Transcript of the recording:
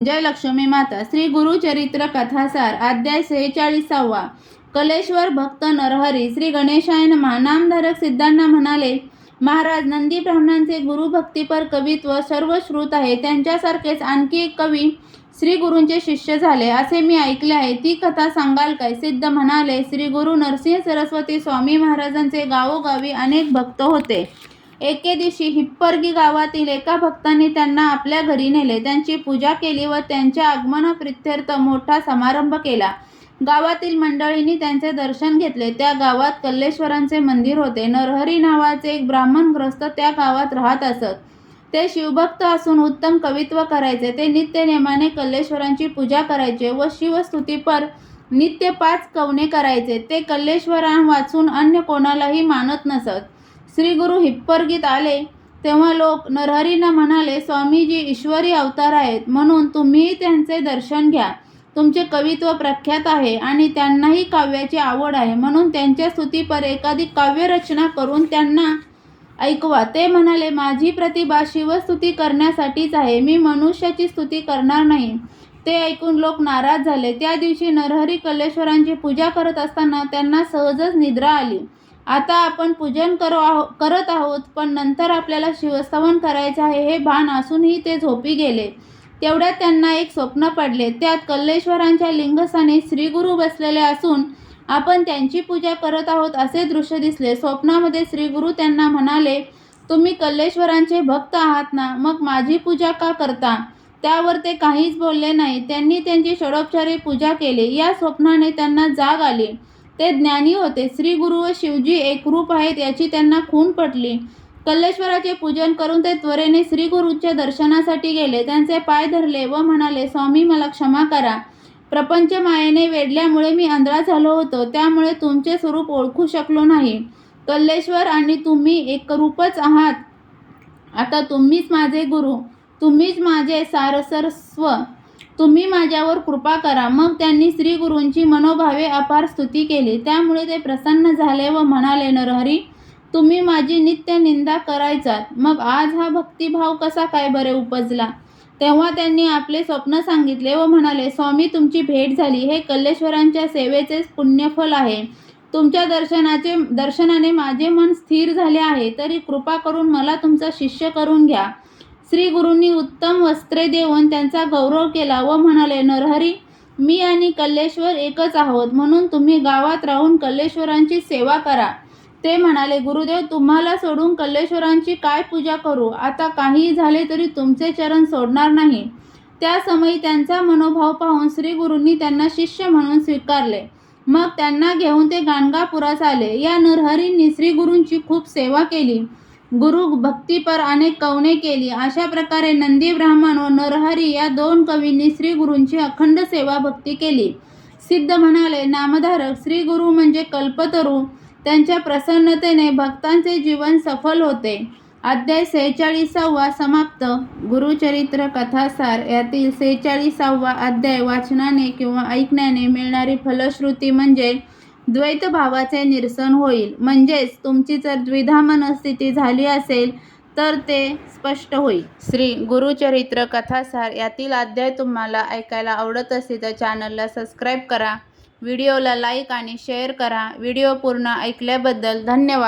जय लक्ष्मी माता। श्री गुरुचरित्र कथासार अध्याय 46। कलेश्वर भक्त नरहरी। श्री गणेशाय नमः। नामधारक सिद्धांना म्हणाले, महाराज, नंदी ब्राह्मणांचे गुरुभक्तीपर कवित्व सर्वश्रुत आहे. त्यांच्यासारखेच आणखी एक कवी श्री गुरूंचे शिष्य झाले असे मी ऐकले आहे. ती कथा सांगाल काय? सिद्ध म्हणाले, श्री गुरु नरसिंह सरस्वती स्वामी महाराजांचे गावोगावी अनेक भक्त होते. एके दिवशी हिप्परगी गावातील एका भक्ताने त्यांना आपल्या घरी नेले. त्यांची पूजा केली व त्यांच्या आगमनाप्रित्यर्थ मोठा समारंभ केला. गावातील मंडळींनी त्यांचे दर्शन घेतले. त्या गावात कल्लेश्वरांचे मंदिर होते. नरहरी नावाचे एक ब्राह्मण ग्रस्त त्या गावात राहत असत. ते शिवभक्त असून उत्तम कवित्व करायचे. ते नित्यनेमाने कल्लेश्वरांची पूजा करायचे व शिवस्तुतीपर नित्य 5 कवने करायचे. ते कल्लेश्वरां वाचून अन्य कोणालाही मानत नसत. श्री गुरु हिप्परगीत आले तेव्हा लोक नरहरींना म्हणाले, स्वामीजी ईश्वरी अवतार आहेत, म्हणून तुम्हीही त्यांचे दर्शन घ्या. तुमचे कवित्व प्रख्यात आहे आणि त्यांनाही काव्याची आवड आहे, म्हणून त्यांच्या स्तुतीपर एखादी काव्यरचना करून त्यांना ऐकवा. ते म्हणाले, माझी प्रतिभा शिवस्तुती करण्यासाठीच आहे, मी मनुष्याची स्तुती करणार नाही. ते ऐकून लोक नाराज झाले. त्या दिवशी नरहरी कल्लेश्वरांची पूजा करत असताना त्यांना सहजच निद्रा आली. आता आपण पूजन करत आहोत, पण नंतर आपल्याला शिवस्तवन करायचे आहे हे भान असूनही ते झोपी गेले. तेवढ्यात त्यांना एक स्वप्न पडले. त्यात कल्लेश्वरांच्या लिंगस्थानी श्रीगुरु बसलेले असून आपण त्यांची पूजा करत आहोत असे दृश्य दिसले. स्वप्नामध्ये श्रीगुरु त्यांना म्हणाले, तुम्ही कल्लेश्वरांचे भक्त आहात ना, मग माझी पूजा का करता? त्यावर ते काहीच बोलले नाही. त्यांनी त्यांची षोडोपचारे पूजा केली. या स्वप्नाने त्यांना जाग आली. ते ज्ञानी होते. श्री गुरु व शिवजी एकरूप आहेत याची त्यांना खूण पटली. कल्लेश्वराचे पूजन करून ते त्वरेने श्री गुरूंच्या दर्शनासाठी गेले. त्यांचे पाय धरले व म्हणाले, स्वामी, मला क्षमा करा. प्रपंच मायेने वेढल्यामुळे मी आंधळा झालो होतो, त्यामुळे तुमचे स्वरूप ओळखू शकलो नाही. कल्लेश्वर आणि तुम्ही एकरूपच आहात. आता तुम्हीच माझे गुरु, तुम्हीच माझे सारसर्स्व, तुम्ही माझ्यावर कृपा करा. मग त्यांनी श्री गुरूंची मनोभावे अपार स्तुती केली. त्यामुळे ते प्रसन्न झाले व म्हणाले, नरहरी, तुम्ही माझी नित्य निंदा करायचात, मग आज हा भक्तिभाव कसा काय बरे उपजला? तेव्हा त्यांनी आपले स्वप्न सांगितले व म्हणाले, स्वामी, तुमची भेट झाली हे कल्लेश्वरांच्या सेवेचेच पुण्यफल आहे. तुमच्या दर्शनाने माझे मन स्थिर झाले आहे, तरी कृपा करून मला तुमचा शिष्य करून घ्या. श्री गुरूंनी उत्तम वस्त्रे देऊन त्यांचा गौरव केला व म्हणाले, नरहरी, मी आणि कल्लेश्वर एकच आहोत, म्हणून तुम्ही गावात राहून कल्लेश्वरांची सेवा करा. ते म्हणाले, गुरुदेव, तुम्हाला सोडून कल्लेश्वरांची काय पूजा करू? आता काहीही झाले तरी तुमचे चरण सोडणार नाही. त्या समयी त्यांचा मनोभाव पाहून श्री गुरूंनी त्यांना शिष्य म्हणून स्वीकारले. मग त्यांना घेऊन ते गाणगापुरास आले. या नरहरींनी श्री गुरूंची खूप सेवा केली. गुरु भक्तीपर अनेक कवने केली. अशा प्रकारे नंदी ब्राह्मण व नरहरी या 2 कवींनी श्री गुरूंची अखंड सेवा भक्ती केली. सिद्ध म्हणाले, नामधारक श्री गुरु म्हणजे कल्पतरू. त्यांच्या प्रसन्नतेने भक्तांचे जीवन सफल होते. अध्याय 46 समाप्त. गुरुचरित्र कथासार यातील 46वा अध्याय वाचनाने किंवा ऐकण्याने मिळणारी फलश्रुती म्हणजे द्वैत भावाचे निरसन होईल. म्हणजेच तुमची जर द्विधा मनस्थिती झाली असेल तर ते स्पष्ट होईल. श्री गुरुचरित्र कथासार यातील अध्याय तुम्हाला ऐकायला आवडत असेल तर चॅनलला सबस्क्राईब करा, व्हिडिओला लाईक आणि शेअर करा. व्हिडिओ पूर्ण ऐकल्याबद्दल धन्यवाद.